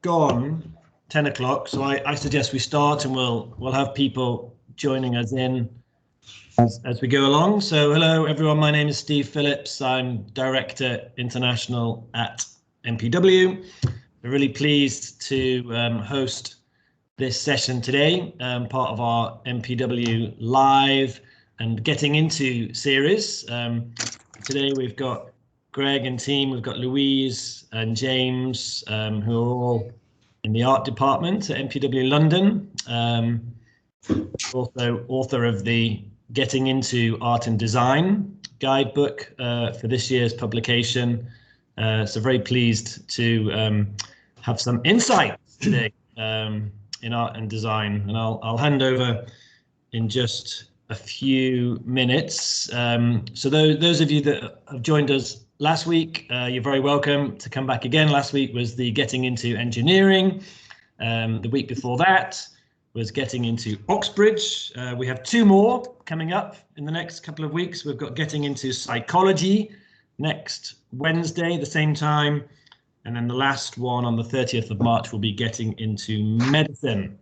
gone 10 o'clock, so I suggest we start, and we'll have people joining us in as we go along. So hello everyone, my name is Steve Phillips. I'm Director International at MPW. We're really pleased to host this session today, part of our MPW Live and Getting Into series. Today we've got Greg and team, we've got Louise and James, who are all in the art department at MPW London. Also author of the Getting Into Art and Design guidebook for this year's publication. So very pleased to have some insights today in art and design, and I'll hand over in just a few minutes. So those of you that have joined us last week, you're very welcome to come back again. Last week was the Getting Into Engineering. The week before that was Getting Into Oxbridge. We have two more coming up in the next couple of weeks. We've got Getting Into Psychology next Wednesday, the same time. And then the last one on the 30th of March will be Getting Into Medicine.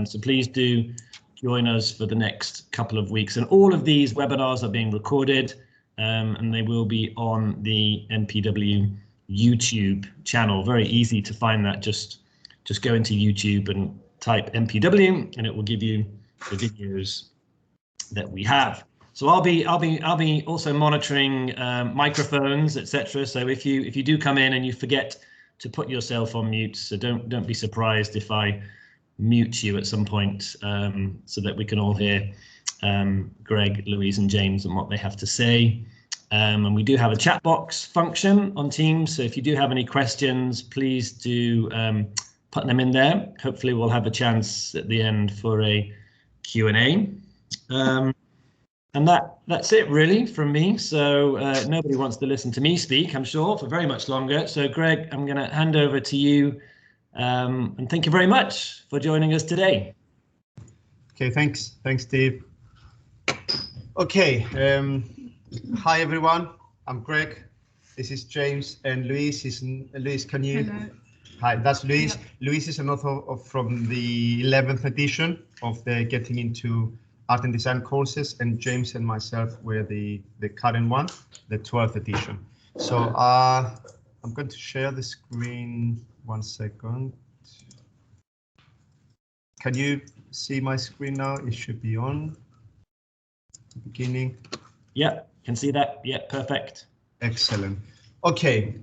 So please do join us for the next couple of weeks. And all of these webinars are being recorded, and they will be on the MPW YouTube channel. Very easy to find that. Just go into YouTube and type MPW, and it will give you the videos that we have. So I'll be also monitoring microphones, etc. So if you do come in and you forget to put yourself on mute, so don't be surprised if I mute you at some point, so that we can all hear Greg, Louise, and James and what they have to say. And we do have a chat box function on Teams, so if you do have any questions, please do put them in there. Hopefully we'll have a chance at the end for a Q&A. And that's it really from me. So nobody wants to listen to me speak, I'm sure, for very much longer. So Greg, I'm going to hand over to you, and thank you very much for joining us today. Okay, thanks, Steve. Okay, hi everyone. I'm Greg. This is James, and Louise Louise. Can you? Hello. Hi, that's Louise. Yep. Louise is an author from the 11th edition of the Getting Into Art and Design courses, and James and myself were the current one, the 12th edition. So I'm going to share the screen. 1 second. Can you see my screen now? It should be on. Beginning. Yeah, can see that. Yeah, perfect. Excellent. Okay.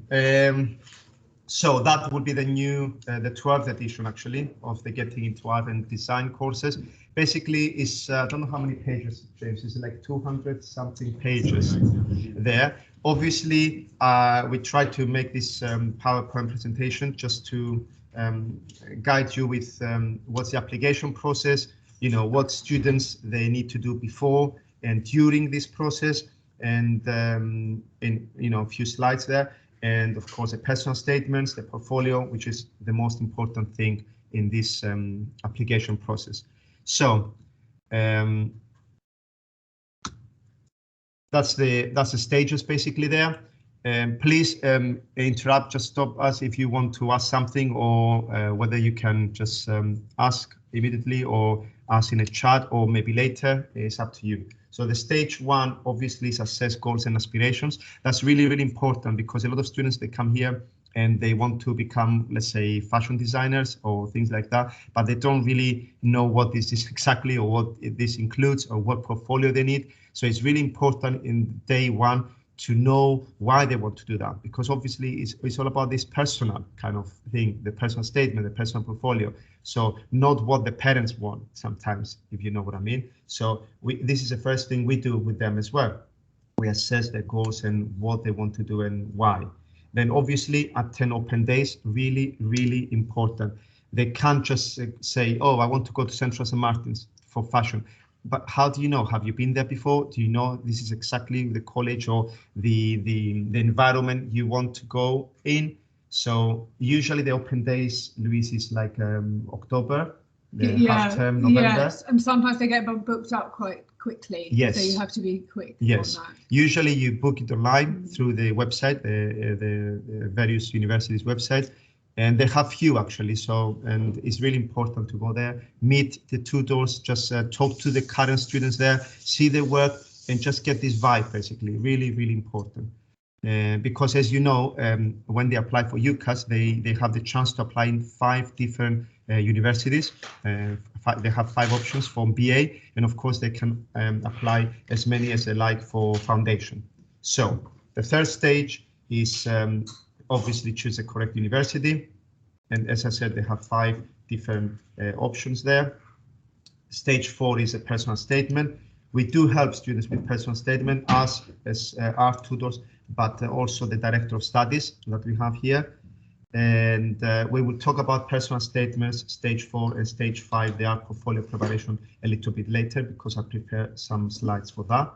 So that would be the new, the 12th edition actually of the Getting Into Art and Design courses. Basically, it's I don't know how many pages, James. It's like 200 something pages there. Obviously, we tried to make this PowerPoint presentation just to guide you with what's the application process. You know what students they need to do before and during this process, and in a few slides there. And of course, the personal statements, the portfolio, which is the most important thing in this application process. So that's the stages basically there. Please interrupt, just stop us if you want to ask something, or whether you can just ask immediately or ask in a chat or maybe later. It's up to you. So the stage one obviously is assess goals and aspirations. That's really, really important, because a lot of students, they come here and they want to become, let's say, fashion designers or things like that, but they don't really know what this is exactly, or what this includes, or what portfolio they need. So it's really important in day one to know why they want to do that, because obviously it's all about this personal kind of thing, the personal statement, the personal portfolio. So not what the parents want sometimes, if you know what I mean. So this is the first thing we do with them as well. We assess their goals and what they want to do and why. Then obviously at 10 open days, really, really important. They can't just say, oh, I want to go to Central St. Martin's for fashion. But how do you know? Have you been there before? Do you know this is exactly the college or the environment you want to go in? So usually the open days, Louise, is like October, the half term, November. Yes, and sometimes they get booked up quite quickly. Yes. So you have to be quick. Yes. On that. Usually you book it online through the website, the various universities' websites. And they have few actually, so, and it's really important to go there, meet the tutors, just talk to the current students there, see their work, and just get this vibe, basically, really, really important. Because as you know, when they apply for UCAS, they have the chance to apply in 5 different universities. They have 5 options for BA, and of course they can apply as many as they like for foundation. So the third stage is obviously choose the correct university. And as I said, they have 5 different options there. Stage 4 is a personal statement. We do help students with personal statement, us as our tutors, but also the director of studies that we have here. And we will talk about personal statements, stage 4 and stage 5. They are portfolio preparation a little bit later because I prepared some slides for that.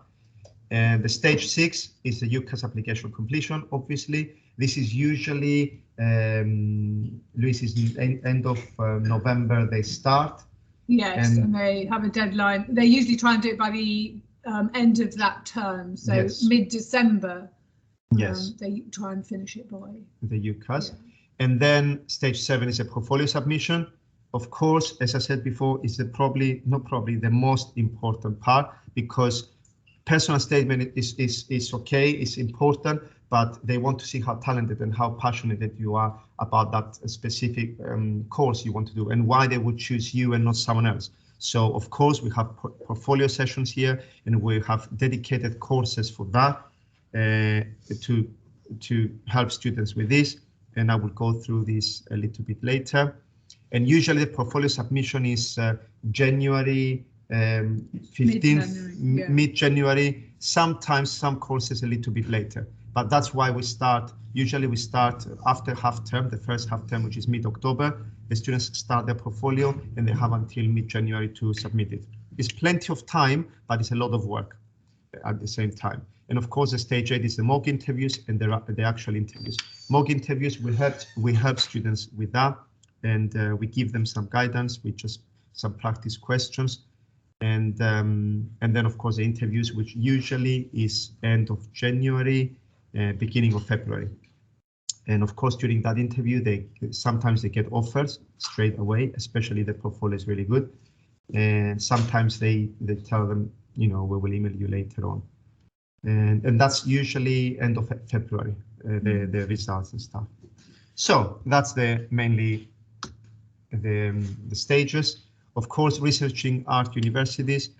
And the stage 6 is the UCAS application completion. Obviously, this is usually, Luis, is the end of November they start. Yes, and they have a deadline. They usually try and do it by the end of that term, so yes. Mid-December. Yes, they try and finish it by the UCAS. Yeah. And then stage 7 is a portfolio submission. Of course, as I said before, is the most important part, because personal statement is okay, it's important, but they want to see how talented and how passionate that you are about that specific course you want to do, and why they would choose you and not someone else. So of course we have portfolio sessions here, and we have dedicated courses for that to help students with this, and I will go through this a little bit later. And usually the portfolio submission is January 15th, mid-January, sometimes some courses a little bit later, but that's why we start, usually we start after half term, the first half term, which is mid-October. The students start their portfolio and they have until mid-January to submit it. It's plenty of time, but it's a lot of work at the same time. And of course, the stage 8 is the mock interviews and the actual interviews. Mock interviews, we help students with that, and we give them some guidance with just some practice questions. And then of course the interviews, which usually is end of January, beginning of February. And of course during that interview, sometimes they get offers straight away, especially the portfolio is really good. And sometimes they tell them, you know, we will email you later on. And that's usually end of February, the results and stuff. So that's mainly the stages. Of course, researching art universities,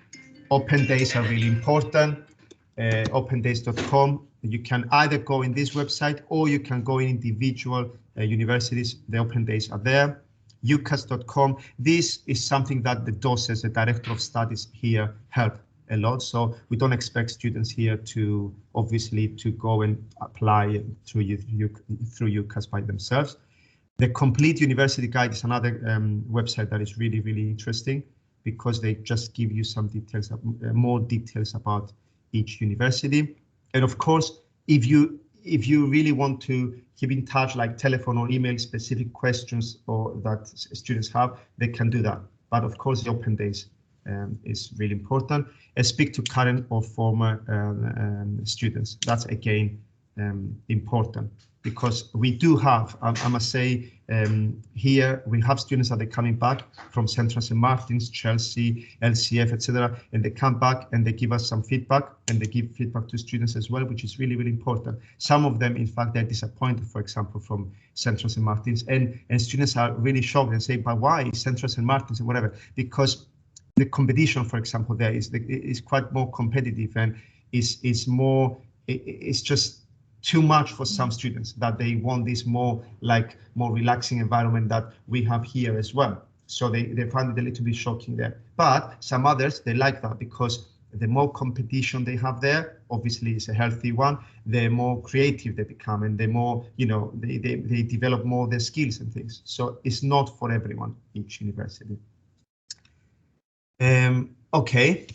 open days are really important. Opendays.com. You can either go in this website or you can go in individual universities. The open days are there. UCAS.com. This is something that the docents, the director of studies here, help a lot. So we don't expect students here to obviously to go and apply through UCAS by themselves. The Complete University Guide is another website that is really, really interesting, because they just give you some details, more details about each university. And of course, if you really want to keep in touch, like telephone or email specific questions or that students have, they can do that. But of course, the open days is really important. And speak to current or former students. That's again important, because we do have, I must say, here we have students that are coming back from Central St. Martin's, Chelsea, LCF, etc., and they come back and they give us some feedback, and they give feedback to students as well, which is really, really important. Some of them, in fact, they're disappointed, for example, from Central St. Martin's, and students are really shocked and say, but why Central St. Martin's and whatever? Because the competition, for example, there is quite more competitive, and is more, it's just too much for some students, that they want this more relaxing environment that we have here as well. So they find it a little bit shocking there. But some others, they like that, because the more competition they have there, obviously it's a healthy one, the more creative they become, and the more, you know, they develop more their skills and things. So it's not for everyone, each university. Okay,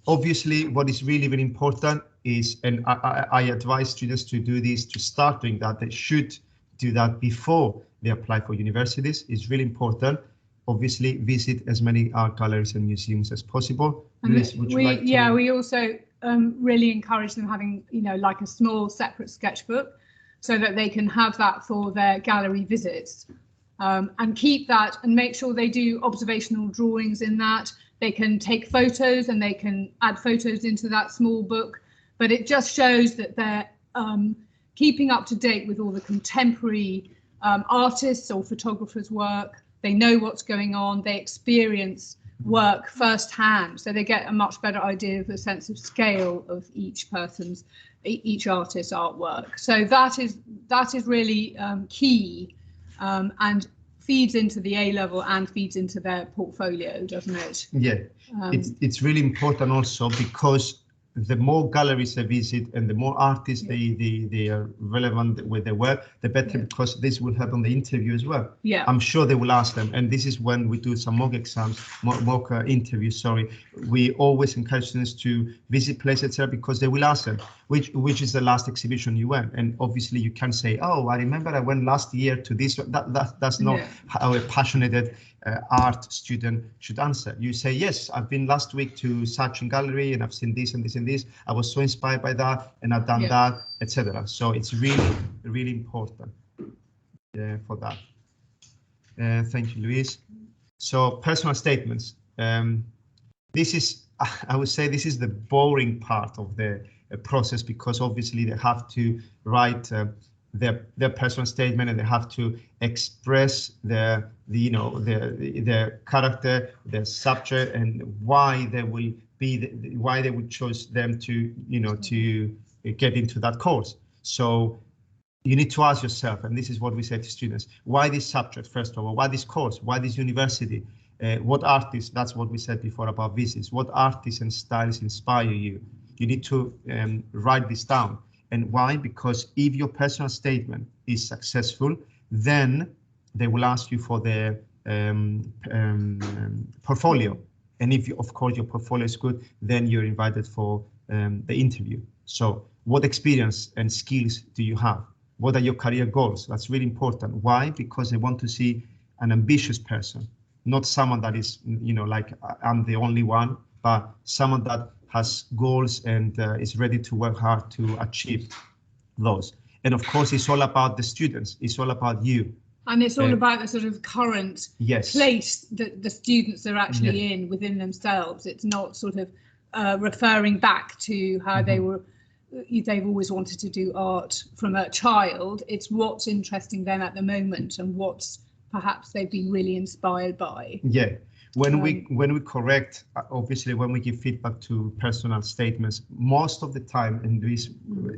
obviously what is really, really important is, and I advise students to do this, to start doing that. They should do that before they apply for universities. It's really important. Obviously, visit as many art galleries and museums as possible. Liz, would you like to... we also really encourage them having, you know, like a small separate sketchbook, so that they can have that for their gallery visits. and keep that and make sure they do observational drawings in that. They can take photos and they can add photos into that small book, but it just shows that they're keeping up to date with all the contemporary artists or photographers' work. They know what's going on, they experience work firsthand, so they get a much better idea of the sense of scale of each artist's artwork. So that is really key, and feeds into the A-level and feeds into their portfolio, doesn't it? Yeah, it's really important also, because the more galleries they visit and the more artists they are relevant with their work, the better, because this will help on the interview as well. Yeah, I'm sure they will ask them, and this is when we do some mock exams, mock interviews. Sorry, we always encourage students to visit places, etc., because they will ask them which is the last exhibition you went, and obviously you can say, oh, I remember I went last year to this. That's not how a passionate art student should answer. You say, yes, I've been last week to such a gallery and I've seen this and this and this. I was so inspired by that and I've done that, etc. So it's really, really important for that. Thank you, Louise. So personal statements. This is, I would say, this is the boring part of the process, because obviously they have to write their personal statement, and they have to express their character, their subject, and why they will be why they would choose them to to get into that course. So you need to ask yourself, and this is what we say to students: why this subject, first of all? Why this course? Why this university? What artists? That's what we said before about visits. What artists and styles inspire you? You need to write this down. And why? Because if your personal statement is successful, then they will ask you for their portfolio. And if, of course, your portfolio is good, then you're invited for the interview. So what experience and skills do you have? What are your career goals? That's really important. Why? Because they want to see an ambitious person, not someone that is, like I'm the only one, but someone that has goals and is ready to work hard to achieve those. And of course, it's all about the students. It's all about you. And it's all about the sort of current place that the students are actually in within themselves. It's not sort of referring back to how they've always wanted to do art from a child. It's what's interesting them at the moment and what's perhaps they've been really inspired by. Yeah. When we correct, obviously, when we give feedback to personal statements, most of the time, and Luis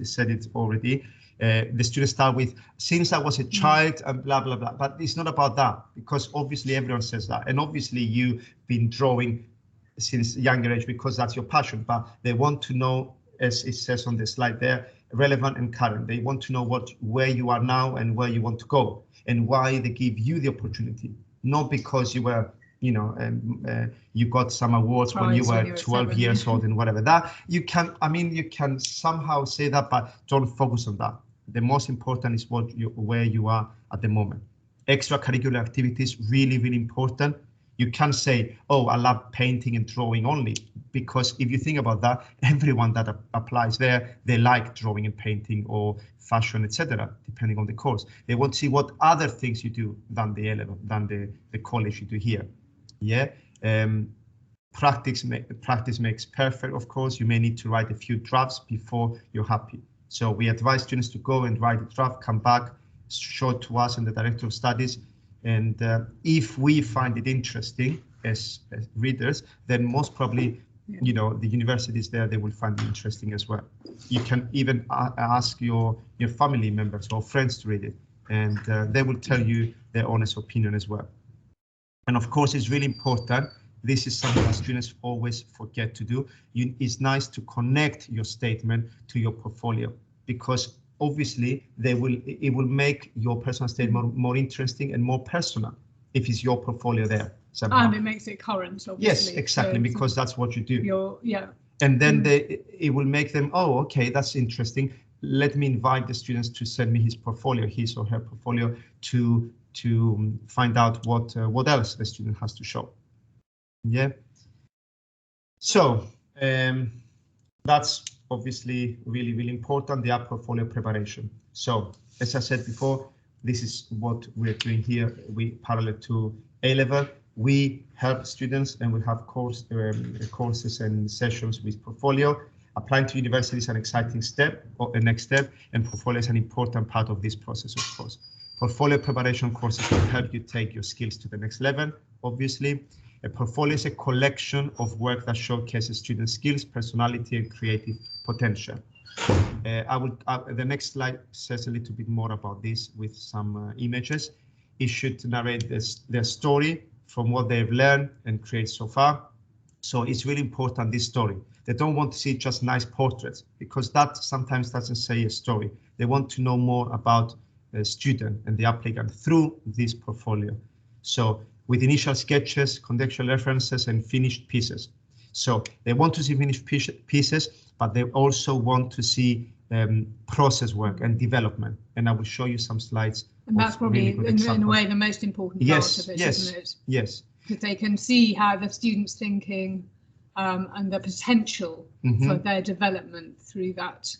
said it already, the students start with, since I was a child and blah, blah, blah. But it's not about that, because obviously everyone says that. And obviously you've been drawing since a younger age because that's your passion. But they want to know, as it says on the slide there, relevant and current. They want to know where you are now and where you want to go, and why they give you the opportunity, not because you were you got some awards when you were 12 years old and whatever. That you can somehow say that, but don't focus on that. The most important is where you are at the moment. Extracurricular activities, really, really important. You can't say, oh, I love painting and drawing only, because if you think about that, everyone that applies there, they like drawing and painting or fashion, etc., depending on the course. They want to see what other things you do than the A-level, than the college you do here. Yeah. Practice makes perfect. Of course, you may need to write a few drafts before you're happy. So we advise students to go and write a draft, come back, show it to us and the director of studies. And if we find it interesting as readers, then most probably, the universities there, they will find it interesting as well. You can even ask your family members or friends to read it, and they will tell you their honest opinion as well. And of course, it's really important. This is something that students always forget to do. It's nice to connect your statement to your portfolio, because obviously it will make your personal statement more interesting and more personal if it's your portfolio there somehow. And it makes it current, obviously. Yes, exactly, so because that's what you do. And then it will make them, oh, okay, that's interesting. Let me invite the students to send me his portfolio, his or her portfolio, to find out what else the student has to show. Yeah. So that's obviously really, really important, the portfolio preparation. So as I said before, This is what we're doing here. We parallel to A-level. We help students, and we have courses and sessions with portfolio. Applying to university is an exciting step, or a next step, and portfolio is an important part of this process, of course. Portfolio preparation courses will help you take your skills to the next level, obviously. A portfolio is a collection of work that showcases student skills, personality, and creative potential. The next slide says a little bit more about this with some images. It should narrate their story from what they've learned and created so far. So it's really important, this story. They don't want to see just nice portraits, because that sometimes doesn't say a story. They want to know more about the student and the applicant through this portfolio. So with initial sketches, contextual references, and finished pieces. So they want to see finished pieces, but they also want to see process work and development. And I will show you some slides. And that's probably, really in a way, the most important part of it, isn't it? Yes. Because they can see how the student's thinking and the potential for their development through that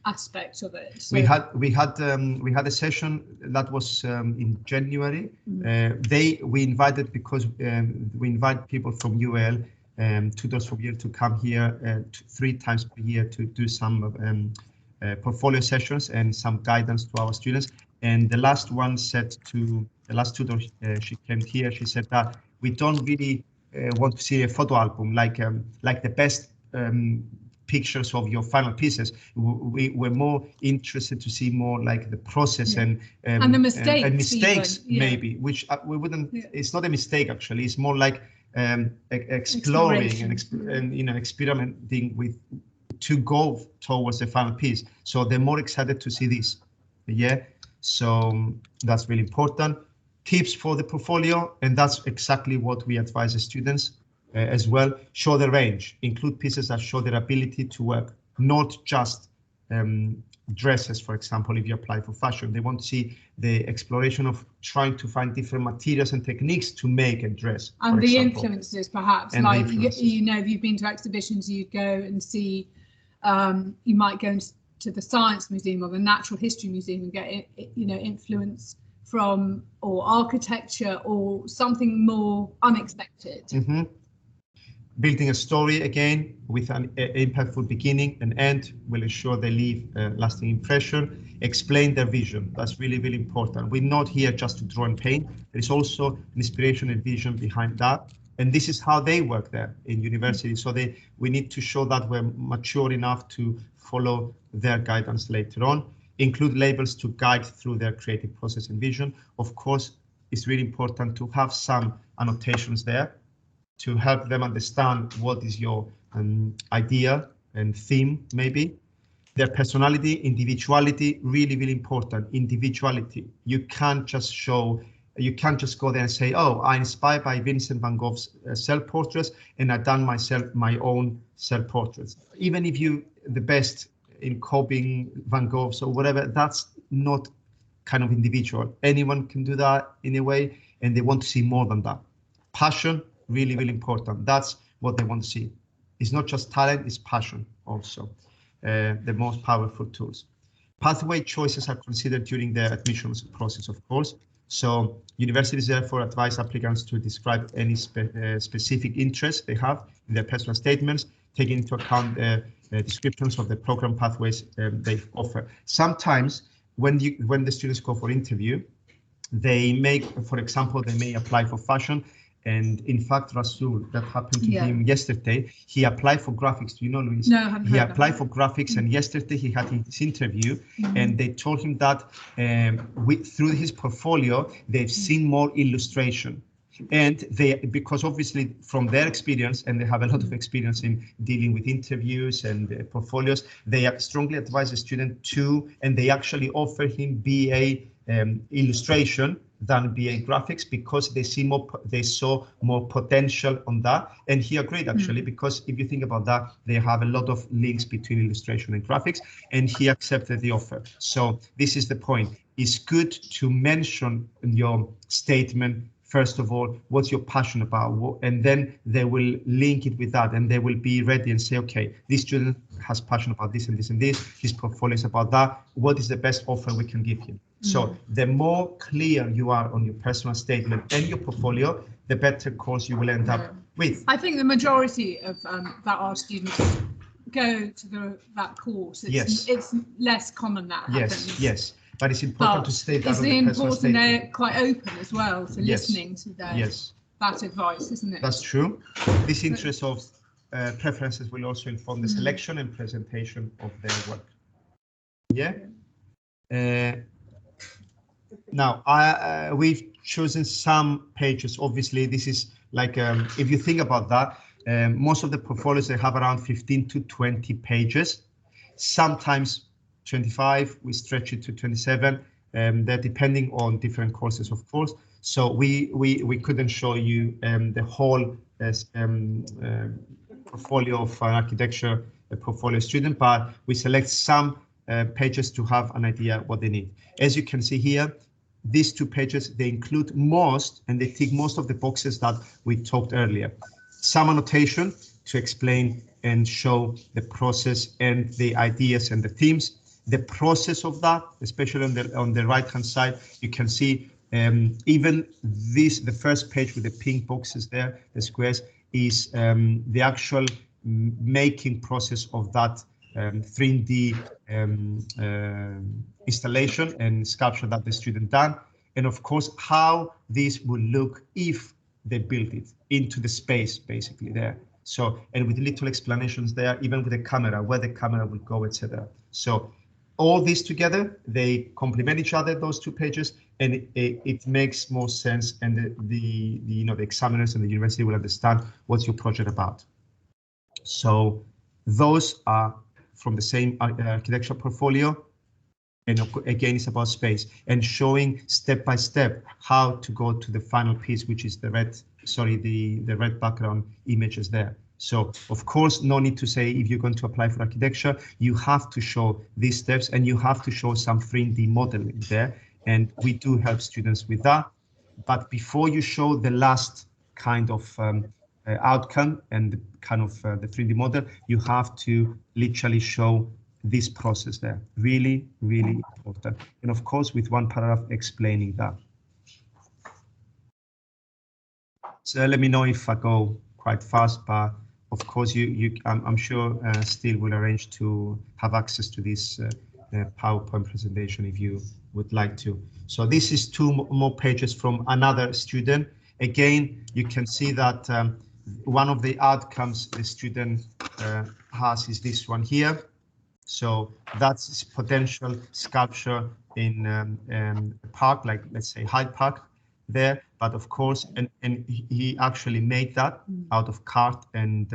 aspect of it. So we had a session that was in January. We invited, because we invite people from UL, tutors from UL, to come here 3 times per year to do some portfolio sessions and some guidance to our students. And the last one said to the last tutor, she came here, she said that we don't really want to see a photo album like the best pictures of your final pieces. We're more interested to see more like the process and the mistakes, even, maybe, which we wouldn't. It's not a mistake actually. It's more like exploring and experimenting with to go towards the final piece. So they're more excited to see this. Yeah. So that's really important. Tips for the portfolio, and that's exactly what we advise the students as well. Show the range, include pieces that show their ability to work, not just dresses, for example. If you apply for fashion, they want to see the exploration of trying to find different materials and techniques to make a dress. And the influences, perhaps, and like, you know, if you've been to exhibitions, you'd go and see, you might go to the Science Museum or the Natural History Museum and get, you know, influence from, or architecture, or something more unexpected. Building a story again with an impactful beginning and end will ensure they leave a lasting impression. Explain their vision. That's really, really important. We're not here just to draw and paint. There is also an inspiration and vision behind that. And this is how they work there in university. So we need to show that we're mature enough to follow their guidance later on. Include labels to guide through their creative process and vision. Of course, it's really important to have some annotations there to help them understand what is your idea and theme, maybe. Their personality, individuality, really, really important. Individuality. You can't just go there and say, oh, I'm inspired by Vincent van Gogh's self-portraits and I've done my own self-portraits. Even if you the best in copying Van Gogh's or whatever, that's not kind of individual. Anyone can do that in a way, and they want to see more than that. Passion, really, really important. That's what they want to see. It's not just talent, it's passion also. The most powerful tools. Pathway choices are considered during the admissions process, of course. So universities therefore advise applicants to describe any specific interests they have in their personal statements, taking into account descriptions of the program pathways they offer. Sometimes when the students go for interview, they make, for example, they may apply for fashion. And in fact, Rasul, that happened to him yesterday. He applied for graphics. Do you know, Luis? No, I haven't. He applied for graphics, and yesterday he had his interview, and they told him that through his portfolio, they've seen more illustration. And because obviously from their experience, and they have a lot of experience in dealing with interviews and portfolios, they strongly advise the student to, and they actually offer him BA illustration than BA graphics, because they saw more potential on that. And he agreed actually, because if you think about that, they have a lot of links between illustration and graphics, and he accepted the offer. So this is the point. It's good to mention in your statement, first of all, what's your passion about, and then they will link it with that, and they will be ready and say, okay, this student has passion about this and this and this, his portfolio is about that, what is the best offer we can give him? So the more clear you are on your personal statement and your portfolio, the better course you will end up with. I think the majority of that our students go to that course. It's less common that happens. Yes. But it's important to state that. It's important they're quite open as well to listening to their that advice, isn't it? That's true. This interest of preferences will also inform the selection and presentation of their work. Now, we've chosen some pages. Obviously, this is like, if you think about that, most of the portfolios, they have around 15 to 20 pages, sometimes 25, we stretch it to 27, they're depending on different courses, of course. So we couldn't show you the whole portfolio of an architecture portfolio student, but we select some pages to have an idea what they need. As you can see here, these 2 pages, they include most, and they tick most of the boxes that we talked earlier. Some annotation to explain and show the process and the ideas and the themes. The process of that, especially on the right-hand side, you can see even the first page with the pink boxes there, the squares, is the actual making process of that 3D installation and sculpture that the student done, and of course how this will look if they built it into the space basically there. So, and with little explanations there, even with the camera, where the camera will go, etc. So all these together, they complement each other, those 2 pages, and it makes more sense, and the examiners and the university will understand what's your project about. So those are from the same architecture portfolio, and again, it's about space and showing step by step how to go to the final piece, which is the red background images there. So of course, no need to say if you're going to apply for architecture, you have to show these steps and you have to show some 3D modeling there. And we do help students with that. But before you show the last kind of outcome and kind of the 3D model, you have to literally show this process there. Really, really important. And of course, with 1 paragraph explaining that. So let me know if I go quite fast, but of course, I'm sure Steve will arrange to have access to this PowerPoint presentation if you would like to. So this is 2 more pages from another student. Again, you can see that one of the outcomes the student has is this one here. So that's potential sculpture in a park, like let's say Hyde Park there. But of course, and he actually made that out of cart and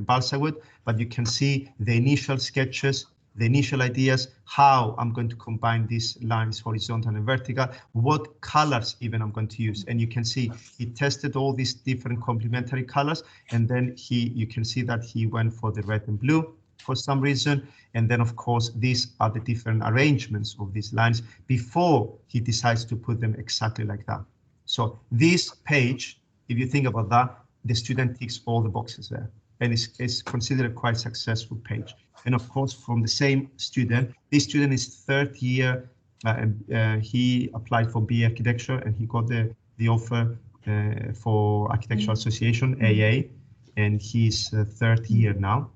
balsa wood. But you can see the initial sketches, the initial ideas, how I'm going to combine these lines, horizontal and vertical, what colors even I'm going to use. And you can see he tested all these different complementary colors, and then you can see that he went for the red and blue for some reason. And then of course, these are the different arrangements of these lines before he decides to put them exactly like that. So this page, if you think about that, the student ticks all the boxes there, and it's considered a quite successful page. And of course, from the same student, this student is 3rd year. He applied for BA Architecture and he got the offer for Architectural Association, AA, and he's 3rd year now.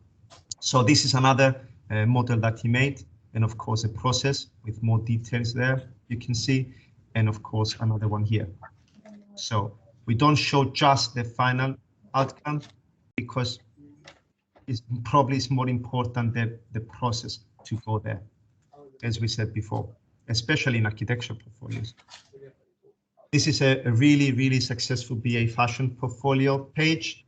So this is another model that he made, and of course a process with more details there you can see, and of course another one here. So we don't show just the final outcome because it's probably more important the process to go there, as we said before, especially in architecture portfolios. This is a really, really successful BA Fashion portfolio page.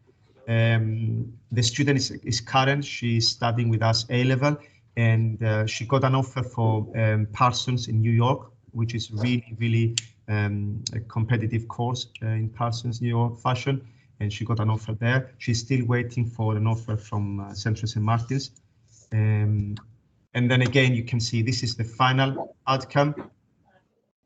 The student is Karen. She's studying with us A-level, and she got an offer for Parsons in New York, which is really, really a competitive course in Parsons, New York Fashion, and she got an offer there. She's still waiting for an offer from Central St. Martin's. And then again, you can see this is the final outcome,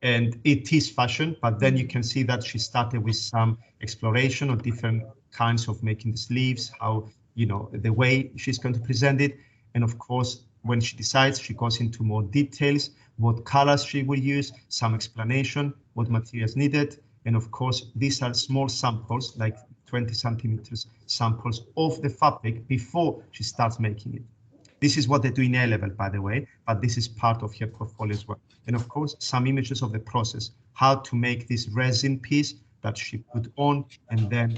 and it is fashion, but then you can see that she started with some exploration of different kinds of making the sleeves, how, the way she's going to present it. And of course, when she decides, she goes into more details what colors she will use, some explanation, what materials needed. And of course, these are small samples, like 20 centimeters samples of the fabric before she starts making it. This is what they do in A-level, by the way, but this is part of her portfolio as well. And of course, some images of the process, how to make this resin piece that she put on, and then,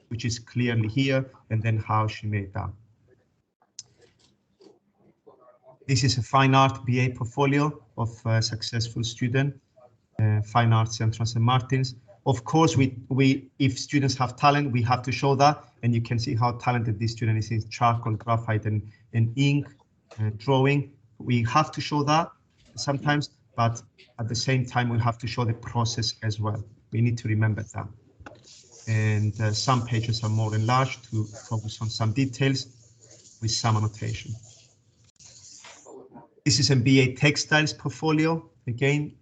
which is clearly here, and then how she made that. This is a fine art BA portfolio of a successful student, Fine Arts Central St. Martin's. Of course, if students have talent, we have to show that, and you can see how talented this student is in charcoal, graphite, and ink drawing. We have to show that sometimes, but at the same time, we have to show the process as well. We need to remember that. And some pages are more enlarged to focus on some details with some annotation. This is a BA Textiles portfolio, again,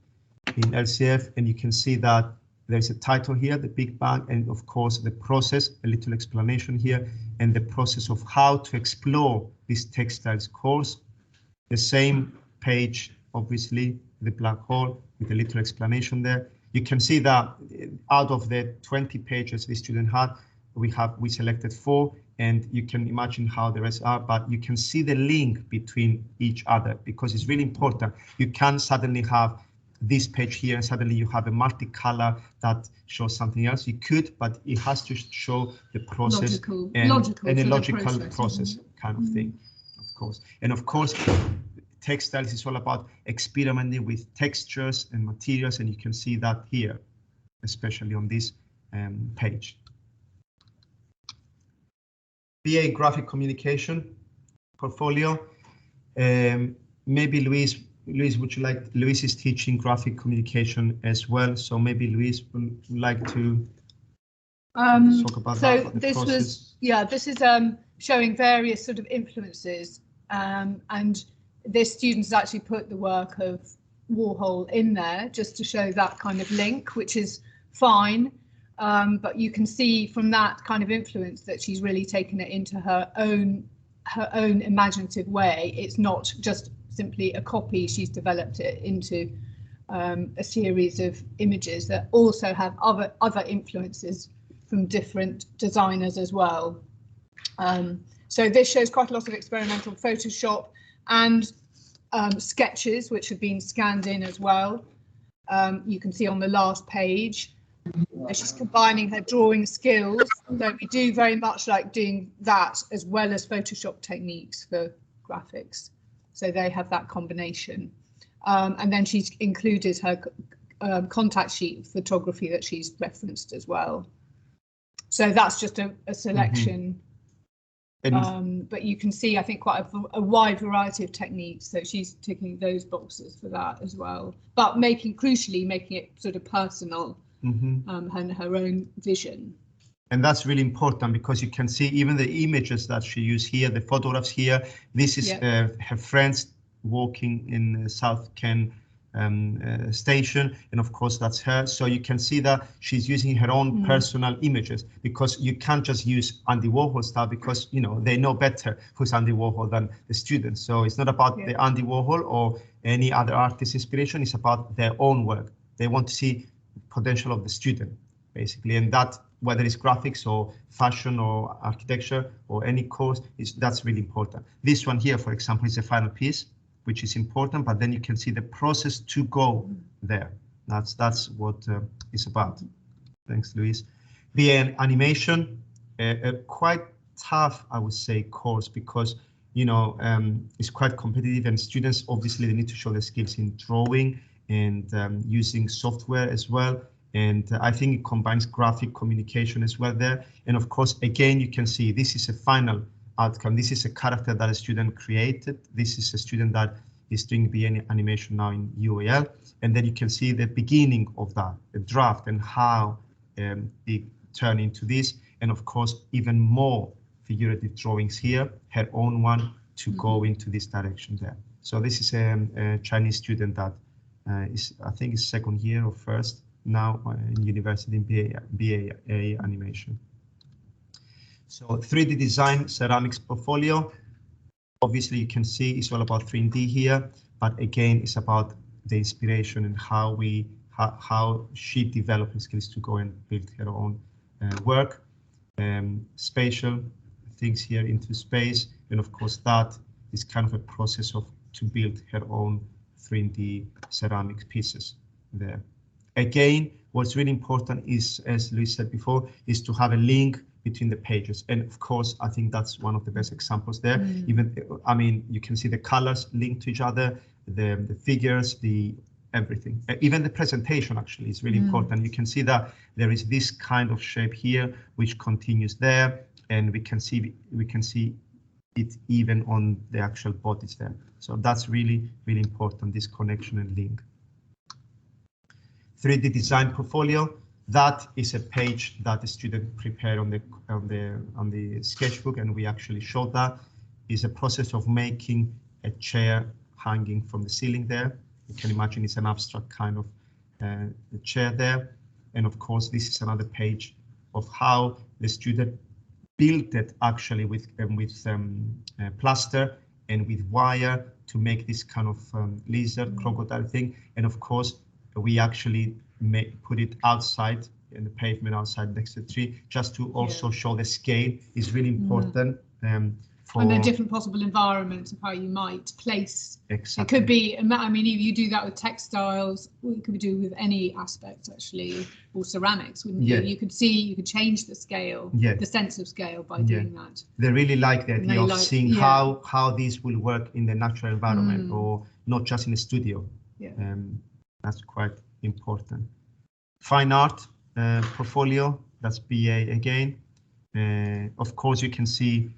in LCF, and you can see that there's a title here, the Big Bang, and of course the process, a little explanation here, and the process of how to explore this textiles course. The same page, obviously, the black hole with a little explanation there. You can see that out of the 20 pages the student had, we selected 4, and you can imagine how the rest are, but you can see the link between each other because it's really important. You can't suddenly have this page here and suddenly you have a multicolor that shows something else. You could, but it has to show the process and a logical process kind of thing, of course. And of course, textiles is all about experimenting with textures and materials, and you can see that here, especially on this page. BA Graphic Communication portfolio. Maybe Luis, would you like? Luis is teaching graphic communication as well, so maybe Luis would like to talk about that. So this was, this is showing various sort of influences, and this student has actually put the work of Warhol in there just to show that kind of link, which is fine. But you can see from that kind of influence that she's really taken it into her own imaginative way. It's not just simply a copy, she's developed it into a series of images that also have other influences from different designers as well. So this shows quite a lot of experimental Photoshop and sketches which have been scanned in as well. You can see on the last page she's combining her drawing skills, so we do very much like doing that as well as Photoshop techniques for graphics, so they have that combination. And then she's included her contact sheet photography that she's referenced as well. So that's just a selection. But you can see, I think, quite a wide variety of techniques, so she's ticking those boxes for that as well, but crucially making it sort of personal. And her own vision. And that's really important because you can see even the images that she used here, the photographs here. This is her friends walking in South Ken station, and of course that's her. So you can see that she's using her own personal images, because you can't just use Andy Warhol stuff, because they know better who's Andy Warhol than the students. So it's not about the Andy Warhol or any other artist's inspiration, it's about their own work. They want to see potential of the student, basically, and that, whether it's graphics or fashion or architecture or any course, that's really important. This one here, for example, is a final piece, which is important, but then you can see the process to go there. That's what it's about. Thanks, Luis. BA Animation, a quite tough, I would say, course, because it's quite competitive, and students obviously they need to show their skills in drawing and using software as well. And I think it combines graphic communication as well there. And of course, again, you can see this is a final outcome. This is a character that a student created. This is a student that is doing BA animation now in UAL. And then you can see the beginning of that, the draft, and how it turned into this. And of course, even more figurative drawings here, her own one to go into this direction there. So this is a Chinese student that I think is second year or first now in university in BA animation. So 3D design ceramics portfolio. Obviously, you can see it's all about 3D here, but again, it's about the inspiration and how she developed the skills to go and build her own work. Spatial things here into space, and of course that is kind of a process of to build her own 3D ceramic pieces there. Again, what's really important is, as Luis said before, is to have a link between the pages, and of course I think that's one of the best examples there. Even, I mean, you can see the colors linked to each other, the figures, the everything, even the presentation actually is really important. You can see that there is this kind of shape here which continues there, and we can see it even on the actual bodies there. So that's really important, this connection and link. 3D design portfolio, that is a page that the student prepared on the sketchbook, and we actually showed that. Is a process of making a chair hanging from the ceiling there. You can imagine it's an abstract kind of chair there. And of course, this is another page of how the student built it actually with plaster and with wire to make this kind of lizard crocodile thing. And of course, we actually put it outside in the pavement outside next to the tree, just to also show the scale is really important. And the different possible environments of how you might place. Exactly. It could be, I mean, if you do that with textiles, we could do with any aspect actually, or ceramics, wouldn't you? You could change the scale, the sense of scale by doing that. They really like the idea of seeing how these will work in the natural environment, or not just in a studio. That's quite important. Fine art portfolio, that's BA again. Of course, you can see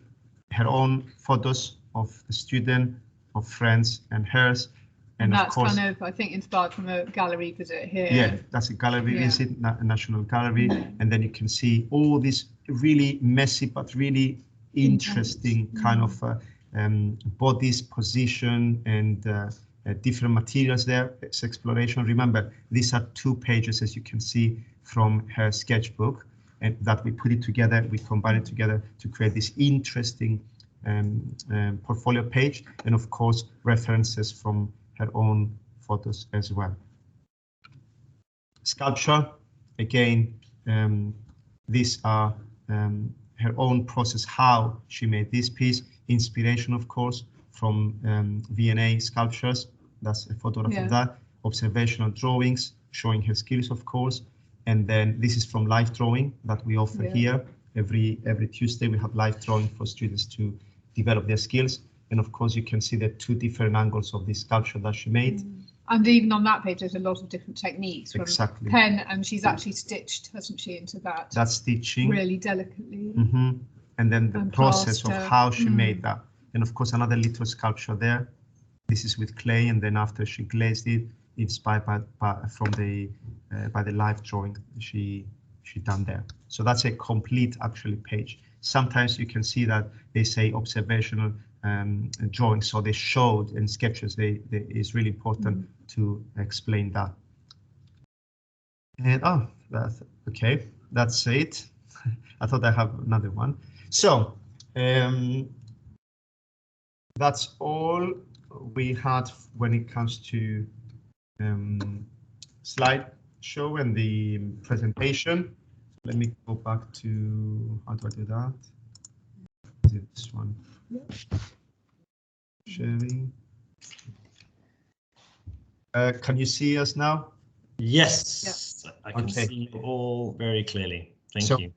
her own photos of the student, of friends and hers. And that's of course, kind of, I think, inspired from a gallery visit here. Yeah, that's a gallery visit, a national gallery. And then you can see all this really messy, but really interesting kind of bodies, position, and different materials there. It's exploration. Remember, these are 2 pages, as you can see from her sketchbook, and that we put it together, we combine it together to create this interesting portfolio page, and of course references from her own photos as well. Sculpture, again, these are her own process, how she made this piece. Inspiration, of course, from V&A sculptures. That's a photograph of that. Observational drawings showing her skills, of course. And then this is from live drawing that we offer here. Every Tuesday we have live drawing for students to develop their skills. And of course, you can see the 2 different angles of this sculpture that she made. And even on that page, there's a lot of different techniques from exactly. pen, and she's actually stitched, hasn't she, into that? That's stitching. Really delicately. And then the process of how she made that. And of course, another little sculpture there. This is with clay, and then after she glazed it, inspired by the live drawing she done there. So that's a complete actually page. Sometimes you can see that they say observational drawing, so they showed in sketches. It's really important to explain that. And that's okay. That's it. I thought I have another one. So that's all we had when it comes to slideshow and the presentation. Let me go back to, how do I do that? Is it this one? Sharing. Can you see us now? Yes, I can see you all very clearly. Thank you.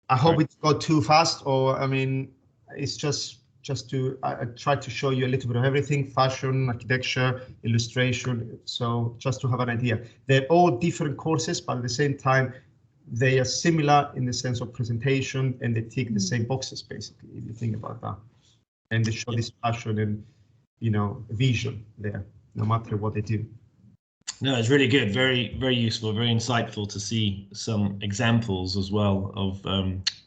I hope it got too fast, or I mean, it's just to I try to show you a little bit of everything: fashion, architecture, illustration. So just to have an idea, they're all different courses, but at the same time, they are similar in the sense of presentation, and they tick the same boxes basically, if you think about that. And they show this passion and, you know, vision there, no matter what they do. No, it's really good, very, very useful, very insightful to see some examples as well of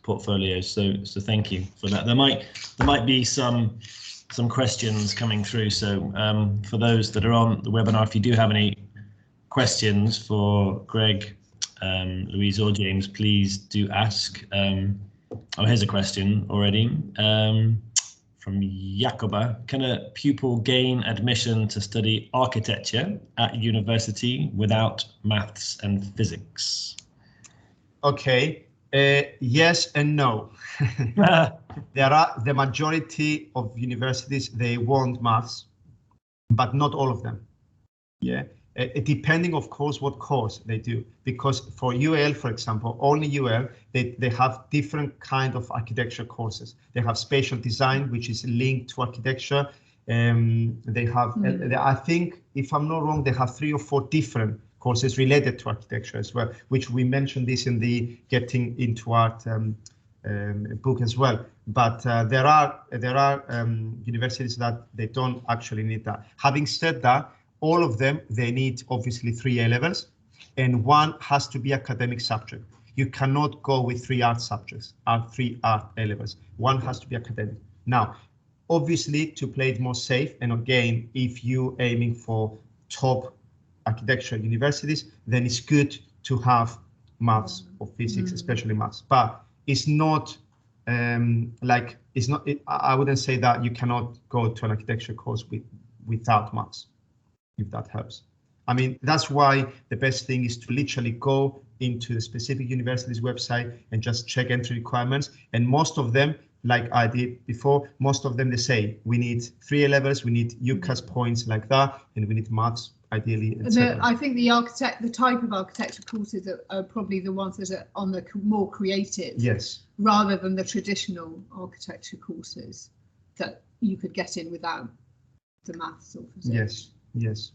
portfolios. So thank you for that. There might be some questions coming through. So for those that are on the webinar, if you do have any questions for Greg, Louise or James, please do ask. Oh, here's a question already from from Jacoba. Can a pupil gain admission to study architecture at university without maths and physics? Okay, yes and no. The majority of universities, they want maths, but not all of them. Yeah, depending, of course, what course they do. Because for UL, for example, only UL, they have different kind of architecture courses. They have spatial design, which is linked to architecture. They have, I think, if I'm not wrong, they have 3 or 4 different courses related to architecture as well, which we mentioned this in the Getting into Art book as well. But there are universities that they don't actually need that. Having said that, all of them, they need obviously 3 A-levels, and 1 has to be academic subject. You cannot go with 3 art subjects, 3 art A-levels. 1 has to be academic. Now, obviously, to play it more safe, and again, if you're aiming for top architecture universities, then it's good to have maths or physics, especially maths. But it's not I wouldn't say that you cannot go to an architecture course without maths, if that helps. I mean, that's why the best thing is to literally go into the specific university's website and just check entry requirements. And most of them, like I did before, most of them, they say we need 3 A-levels, we need UCAS points like that, and we need maths ideally. I think the type of architecture courses are probably the ones that are on the more creative, yes, rather than the traditional architecture courses that you could get in without the maths or physics. Yes, yes.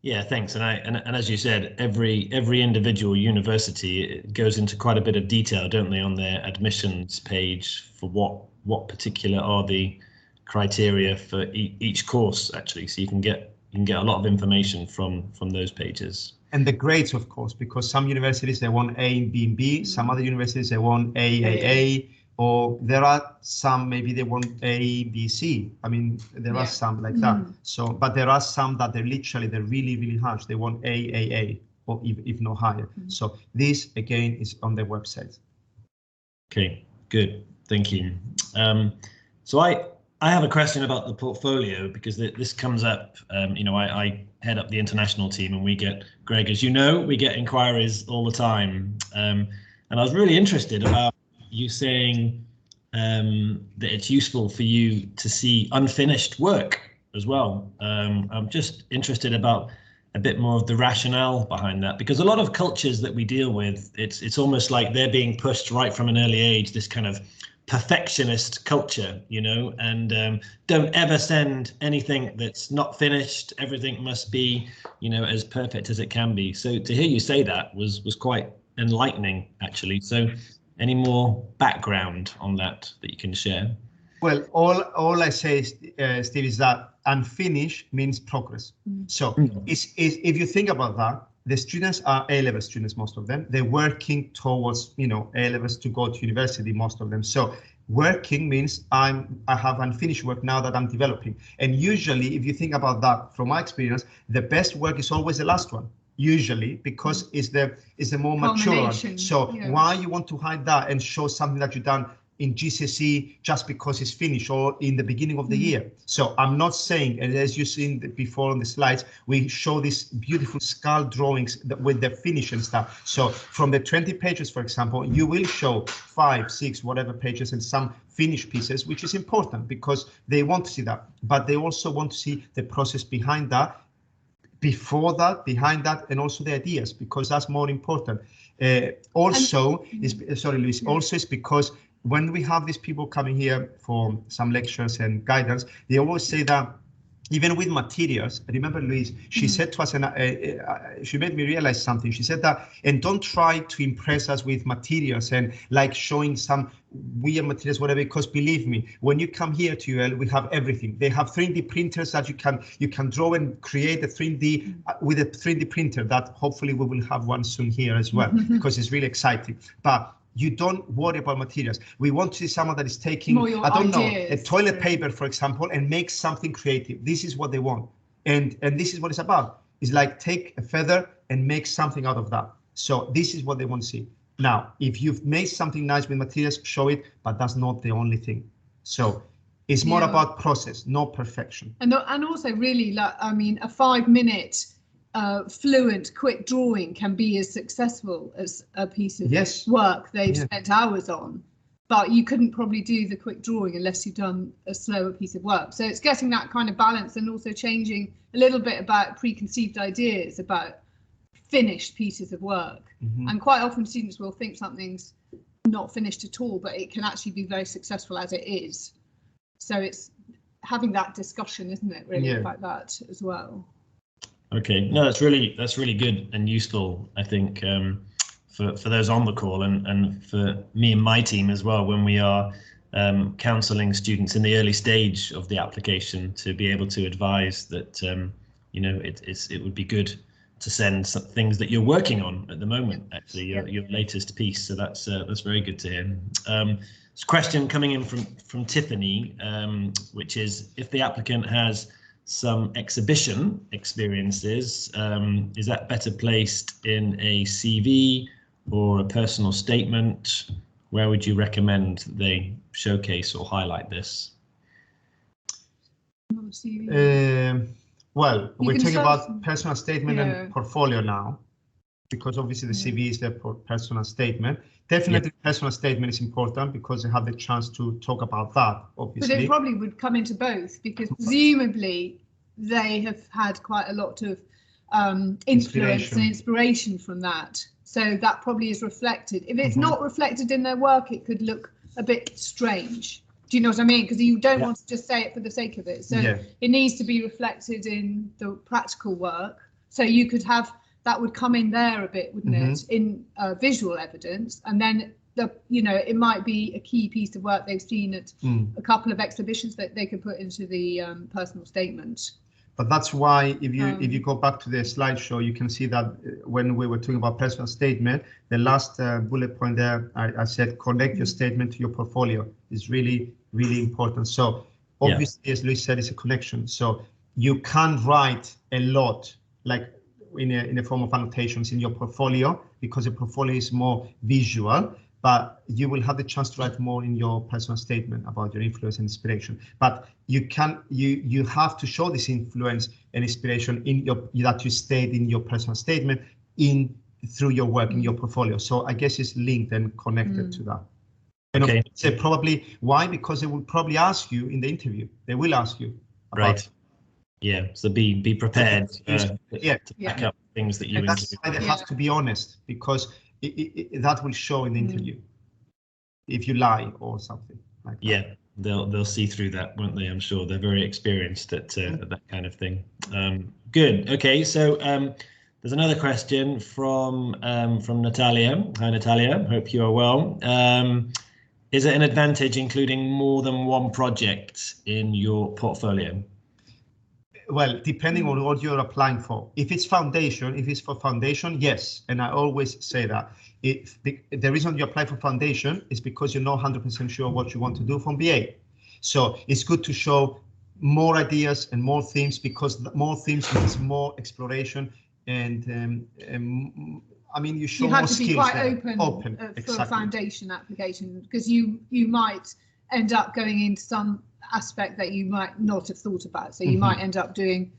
Yeah, thanks. And as you said, every individual university goes into quite a bit of detail, don't they, on their admissions page for what particular are the criteria for each course, actually. So you can get a lot of information from those pages. And the grades, of course, because some universities, they want A and B and B. Some other universities, they want A, or there are some, maybe they want A, B, C. I mean, there are some like that. So, but there are some that they're really, really harsh. They want A, or if not higher. So this, again, is on their website. Okay, good. Thank you. So I have a question about the portfolio, because this comes up, I head up the international team, and we get, Greg, as you know, we get inquiries all the time. And I was really interested about you saying that it's useful for you to see unfinished work as well. I'm just interested about a bit more of the rationale behind that, because a lot of cultures that we deal with, it's almost like they're being pushed right from an early age, this kind of perfectionist culture, and don't ever send anything that's not finished. Everything must be, as perfect as it can be. So to hear you say that was quite enlightening, actually. So any more background on that you can share? Well, all I say, Steve, is that unfinished means progress. So if you think about that, the students are A-level students, most of them. They're working towards, A-levels to go to university, most of them. So working means I have unfinished work now that I'm developing. And usually, if you think about that, from my experience, the best work is always the last one. Usually, because it's the more mature one. So why you want to hide that and show something that you've done in GCSE just because it's finished, or in the beginning of the year? So I'm not saying, and as you've seen before on the slides, we show these beautiful skull drawings with the finish and stuff. So from the 20 pages, for example, you will show 5, 6, whatever pages, and some finished pieces, which is important because they want to see that, but they also want to see the process behind that, before that, behind that, and also the ideas, because that's more important. Also, it's because when we have these people coming here for some lectures and guidance, they always say that even with materials, I remember Louise, she said to us, and she made me realize something. She said that, and don't try to impress us with materials and like showing some weird materials, whatever, because believe me, when you come here to UL, we have everything. They have 3D printers that you can draw and create a 3D with a 3D printer that hopefully we will have one soon here as well, because it's really exciting. But you don't worry about materials. We want to see someone that is taking, a toilet paper, for example, and make something creative. This is what they want. And this is what it's about. It's like take a feather and make something out of that. So this is what they want to see. Now, if you've made something nice with materials, show it, but that's not the only thing. So It's more about process, not perfection. And also really, like, I mean, a 5-minute fluent, quick drawing can be as successful as a piece of work they've spent hours on. But you couldn't probably do the quick drawing unless you've done a slower piece of work. So it's getting that kind of balance and also changing a little bit about preconceived ideas about finished pieces of work. And quite often students will think something's not finished at all, but it can actually be very successful as it is. So it's having that discussion, isn't it, really, about that as well. Okay, no, that's really good and useful, I think, for those on the call and for me and my team as well, when we are counselling students in the early stage of the application, to be able to advise that you know, it would be good to send some things that you're working on at the moment, actually your latest piece. So that's very good to hear. There's a question coming in from Tiffany, which is, if the applicant has some exhibition experiences, is that better placed in a CV or a personal statement? Where would you recommend they showcase or highlight this? Well, we're talking about personal statement and portfolio now, because obviously the CV is the personal statement. Definitely personal statement is important because they have the chance to talk about that, obviously. But it probably would come into both, because presumably they have had quite a lot of influence and inspiration from that. So that probably is reflected. If it's not reflected in their work, it could look a bit strange. Do you know what I mean? Because you don't want to just say it for the sake of it. So it needs to be reflected in the practical work. So you could have, that would come in there a bit, wouldn't it? In visual evidence. And then, you know, it might be a key piece of work they've seen at a couple of exhibitions that they could put into the personal statement. But that's why if you go back to the slideshow, you can see that when we were talking about personal statement, the last bullet point there, I said connect your statement to your portfolio is really, really important. So obviously, as Luis said, it's a connection. So you can't write a lot like in a form of annotations in your portfolio, because the portfolio is more visual, but you will have the chance to write more in your personal statement about your influence and inspiration. But you have to show this influence and inspiration in that you state in your personal statement through your work in your portfolio. So I guess it's linked and connected to that. And say probably why? Because they will probably ask you in the interview. They will ask you about so be prepared to back up things that you. And that's why they have to be honest, because that will show in the interview if you lie or something like that. They'll see through that, won't they? I'm sure they're very experienced at that kind of thing. Good. Okay, so there's another question from Natalia. Hi, Natalia. Hope you are well. Is it an advantage including more than one project in your portfolio? Well, depending on what you're applying for. If it's for foundation, yes. And I always say that the reason you apply for foundation is because you're not 100% sure what you want to do from BA. So it's good to show more ideas and more themes, because more themes means more exploration. And I mean, you show more skills. You have to be quite open for a foundation application, because you might end up going into some aspect that you might not have thought about. So you might end up doing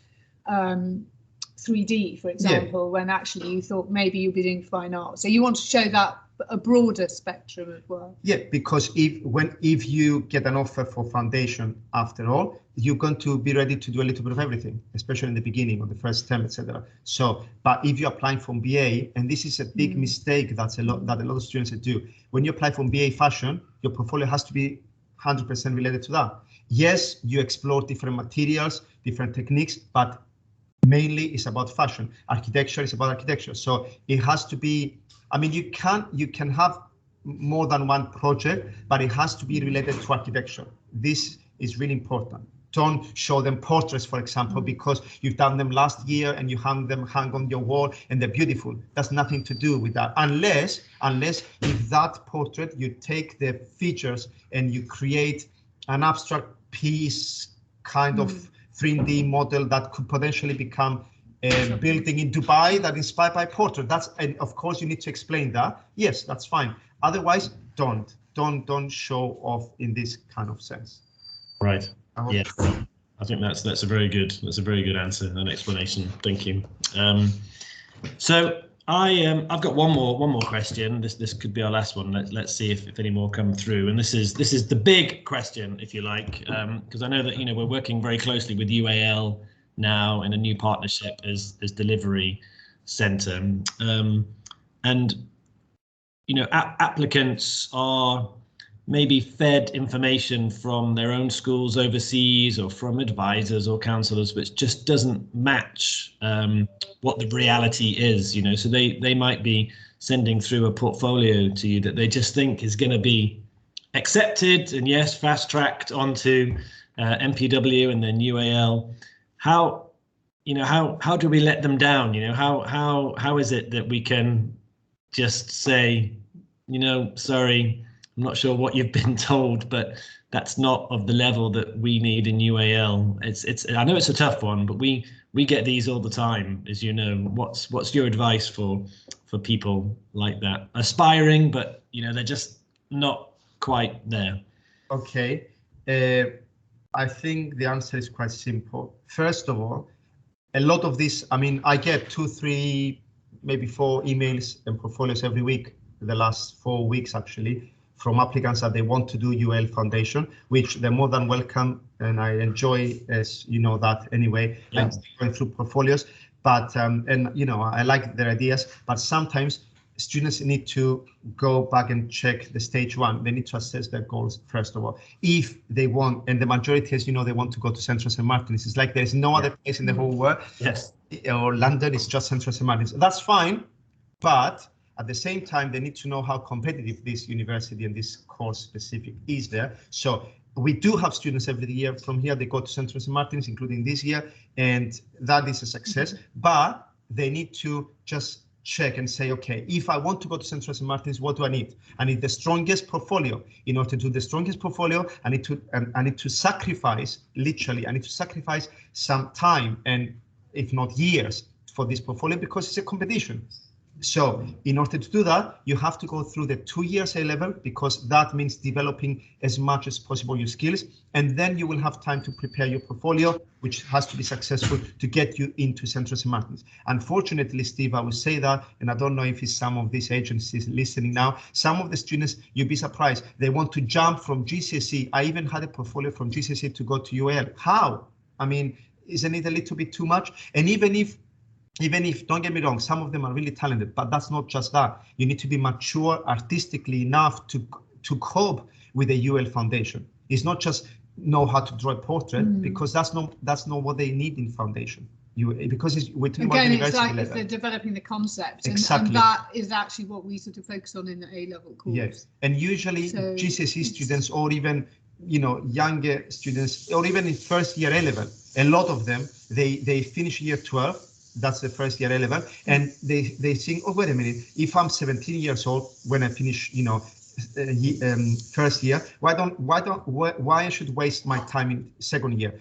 3D, for example, when actually you thought maybe you'll be doing fine art. So you want to show that a broader spectrum as well. Yeah, because if you get an offer for foundation, after all, you're going to be ready to do a little bit of everything, especially in the beginning or the first term, etc. So, but if you're applying for BA, and this is a big mistake that a lot of students do, when you apply for BA fashion, your portfolio has to be 100% related to that. Yes, you explore different materials, different techniques, but mainly it's about fashion. Architecture is about architecture. So it has to be, I mean, you can have more than one project, but it has to be related to architecture. This is really important. Don't show them portraits, for example, because you've done them last year and you hang on your wall and they're beautiful. That's nothing to do with that, unless if that portrait, you take the features and you create an abstract piece, kind of 3D model that could potentially become a building in Dubai that inspired by portrait. And of course you need to explain that. Yes, that's fine. Otherwise, don't show off in this kind of sense. Right. Yeah. I think that's a very good answer and explanation. Thank you. So I've got one more question. This could be our last one. Let's see if any more come through. And this is the big question, if you like, because I know that we're working very closely with UAL now in a new partnership as delivery centre, and applicants are maybe fed information from their own schools overseas or from advisors or counsellors, which just doesn't match what the reality is. So they might be sending through a portfolio to you that they just think is going to be accepted and yes, fast tracked onto MPW and then UAL. How do we let them down? How is it that we can just say, sorry, I'm not sure what you've been told, but that's not of the level that we need in UAL. I know it's a tough one, but we get these all the time, as you know. What's your advice for people like that, aspiring, but they're just not quite there? Okay, I think the answer is quite simple. First of all, a lot of this, I get 2, 3, maybe 4 emails and portfolios every week, the last 4 weeks actually, from applicants that they want to do UL Foundation, which they're more than welcome, and I enjoy, as you know that anyway, yeah. I'm going through portfolios, but I like their ideas, but sometimes students need to go back and check the stage 1. They need to assess their goals first of all. If they want, and the majority, as you know, they want to go to Central St. Martin's. It's like there's no other place in the whole world. Yes. Or London is just Central St. Martin's. That's fine, but at the same time, they need to know how competitive this university and this course specific is there. So we do have students every year from here. They go to Central St. Martin's, including this year, and that is a success. But they need to just check and say, okay, if I want to go to Central St. Martin's, what do I need? I need the strongest portfolio. In order to do the strongest portfolio, I need to sacrifice, literally, I need to sacrifice some time and if not years for this portfolio because it's a competition. So in order to do that, you have to go through the 2 years A-level because that means developing as much as possible your skills. And then you will have time to prepare your portfolio, which has to be successful to get you into Central St. Martin's. Unfortunately, Steve, I will say that, and I don't know if it's some of these agencies listening now, some of the students, you'd be surprised, they want to jump from GCSE. I even had a portfolio from GCSE to go to UL. How? Isn't it a little bit too much? And even if, don't get me wrong, some of them are really talented, but that's not just that. You need to be mature artistically enough to cope with a UL foundation. It's not just know how to draw a portrait because that's not what they need in foundation. We're talking about university level. It's like developing the concept, exactly. And that is actually what we sort of focus on in the A-level course. Yes, and usually GCSE students or even younger students or even in first year A-level, a lot of them they finish year 12. That's the first year A-level, and they think, oh, wait a minute, if I'm 17 years old when I finish, first year, why I should waste my time in second year?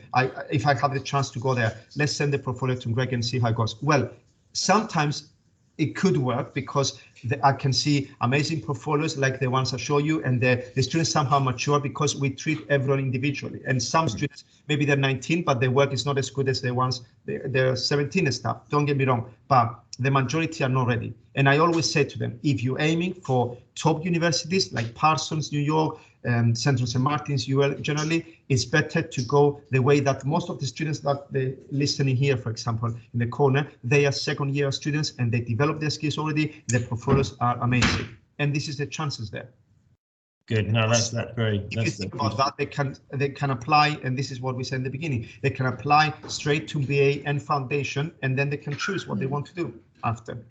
If I have the chance to go there, let's send the portfolio to Greg and see how it goes. Well, sometimes it could work because I can see amazing portfolios like the ones I show you, and the students somehow mature because we treat everyone individually. And some students, maybe they're 19, but their work is not as good as the ones they're 17 and stuff. Don't get me wrong, but the majority are not ready. And I always say to them, if you're aiming for top universities like Parsons, New York, Central St. Martin's, UL generally, it's better to go the way that most of the students that they're listening here, for example, in the corner, they are second year students and they develop their skills already. Their portfolios are amazing. And this is the chances there. Good. No, that's very. If you think about that, they can apply, and this is what we said in the beginning. They can apply straight to BA and foundation, and then they can choose what they want to do after.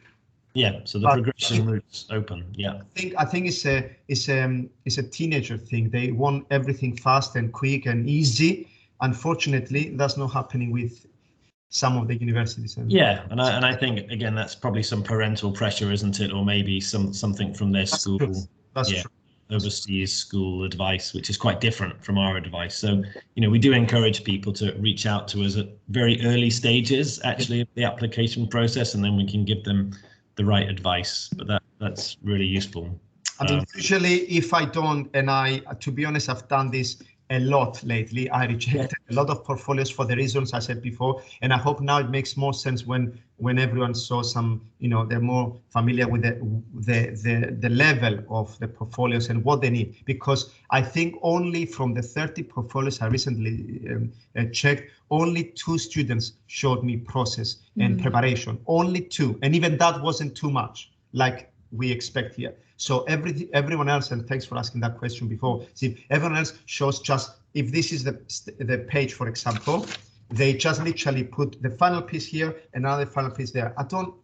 Yeah. So the progression route's open. Yeah. I think it's a teenager thing. They want everything fast and quick and easy. Unfortunately, that's not happening with some of the universities. Yeah, and I think again that's probably some parental pressure, isn't it, or maybe something from their school. That's true. Overseas school advice, which is quite different from our advice. So, we do encourage people to reach out to us at very early stages, actually, of the application process, and then we can give them the right advice. But that's really useful. Usually, if I don't, and to be honest, I've done this a lot lately. I rejected a lot of portfolios for the reasons I said before, and I hope now it makes more sense when everyone saw some, they're more familiar with the level of the portfolios and what they need. Because I think only from the 30 portfolios I recently checked, only 2 students showed me process and preparation, only 2, and even that wasn't too much like we expect here. So everyone else, and thanks for asking that question before, see, everyone else shows just, if this is the page, for example, they just literally put the final piece here, another final piece there.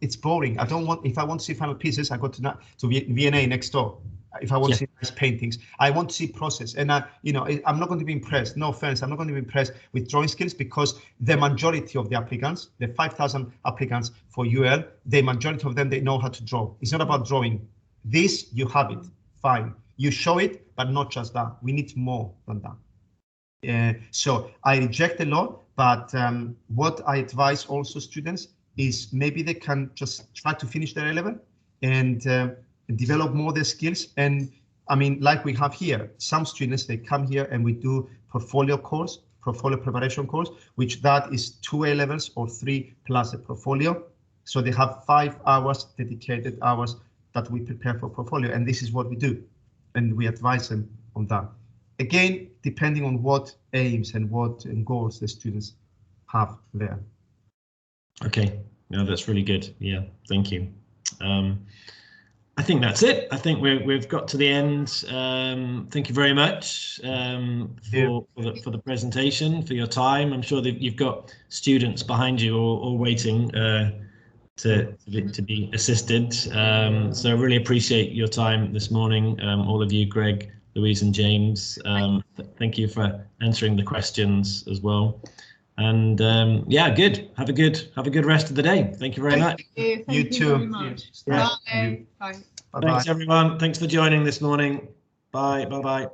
It's boring. If I want to see final pieces, I go to V&A next door. If I want to see nice paintings, I want to see process. And I'm not going to be impressed. No offense, I'm not going to be impressed with drawing skills, because the majority of the applicants, the 5,000 applicants for UL, the majority of them, they know how to draw. It's not about drawing. This, you have it, fine. You show it, but not just that. We need more than that. So I reject a lot, but what I advise also students is maybe they can just try to finish their A-level and develop more their skills. And I mean, like we have here, some students, they come here and we do portfolio preparation course, which that is 2 A-levels or 3 plus a portfolio. So they have 5 hours, dedicated hours that we prepare for portfolio. And this is what we do. And we advise them on that. Again, depending on what aims and what goals the students have there. Okay, no, that's really good. Yeah, thank you. I think that's it. I think we've got to the end. Thank you very much for the presentation, for your time. I'm sure that you've got students behind you all waiting to be assisted. So I really appreciate your time this morning, all of you, Greg, Louise and James. Thank you for answering the questions as well. And yeah, good. Have a good rest of the day. Thank you very much. Thank you too. Very much. Yeah. Bye. Bye. Thanks everyone. Thanks for joining this morning. Bye. Bye.